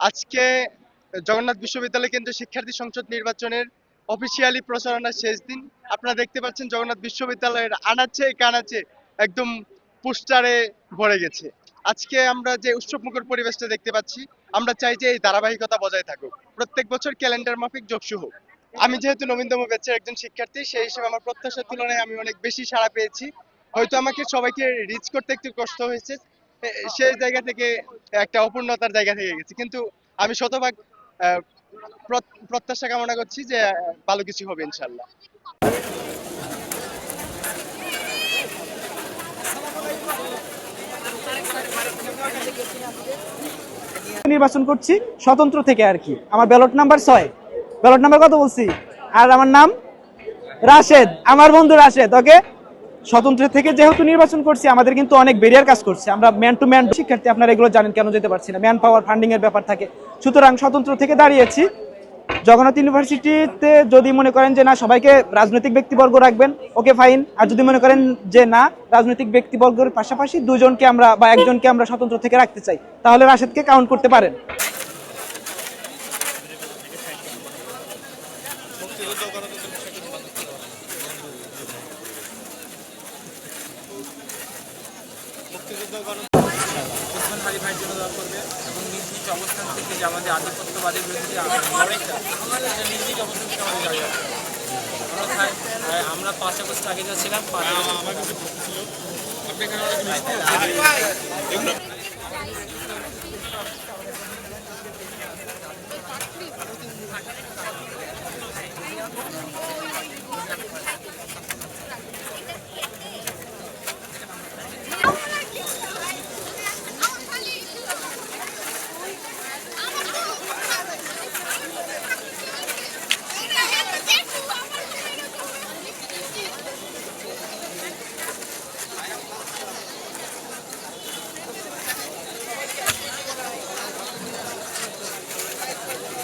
আজকে জগন্নাথ বিশ্ববিদ্যালয় কেন্দ্রীয় শিক্ষার্থী সংসদ নির্বাচনের অফিসিয়ালি প্রচারণার শেষ দিন। আপনারা দেখতে পাচ্ছেন জগন্নাথ বিশ্ববিদ্যালয়ের আনাচে কানাচে একদম পোস্টারে ভরে গেছে। আজকে আমরা যে উৎসবমুখর পরিবেশটা দেখতে পাচ্ছি, আমরা চাই যে এই ধারাবাহিকতা বজায় থাকুক, প্রত্যেক বছর ক্যালেন্ডার মাফিক যোগসু হোক। আমি যেহেতু নবীনতম ব্যাচের একজন শিক্ষার্থী, সেই হিসেবে আমার প্রত্যাশার তুলনায় আমি অনেক বেশি সাড়া পেয়েছি। হয়তো আমাকে সবাইকে রিচ করতে একটু কষ্ট হয়েছে, সেই জায়গা থেকে একটা অপূর্ণতার জায়গা থেকে গেছি, কিন্তু আমি শতভাগ আহ, প্রত্যাশা কামনা করছি যে ভালো কিছু হবে ইনশাল্লাহ। নির্বাচন করছি স্বতন্ত্র থেকে আর কি। আমার ব্যালট নাম্বার 6। ব্যালট নাম্বার কত বলছি? আর আমার নাম রাশেদ, আমার বন্ধু রাশেদ। ওকে, স্বতন্ত্র থেকে যেহেতু নির্বাচন করছি, আমাদের কিন্তু অনেক বেরিয়ার কাজ করছে। আমরা ম্যান টু ম্যান শিক্ষার্থী, আপনারা এগুলো জানেন, কেন যেতে পারছি না, ম্যান পাওয়ার ফান্ডিং এর ব্যাপার থাকে। সুতরাং স্বতন্ত্র থেকে দাঁড়িয়েছি। জগন্নাথ ইউনিভার্সিটিতে যদি মনে করেন যে না, সবাইকে রাজনৈতিক ব্যক্তিবর্গ রাখবেন, ওকে ফাইন। আর যদি মনে করেন যে না, রাজনৈতিক ব্যক্তিবর্গের পাশাপাশি দুজনকে আমরা বা একজনকে আমরা স্বতন্ত্র থেকে রাখতে চাই, তাহলে রাশেদকে কাউন্ট করতে পারেন। ওসমান হারি ভাইয়ের জন্য দোয়া করবে এবং নিজ নিজ অবস্থান থেকে যে আমাদের আধিপত্যবাদের বিরুদ্ধে লড়াইটা, সেটা নিজ নিজ অবস্থান থেকে আমাদের লড়াই আছে। আমরা 5 আগস্ট আগে যা ছিলাম, 5 আগস্ট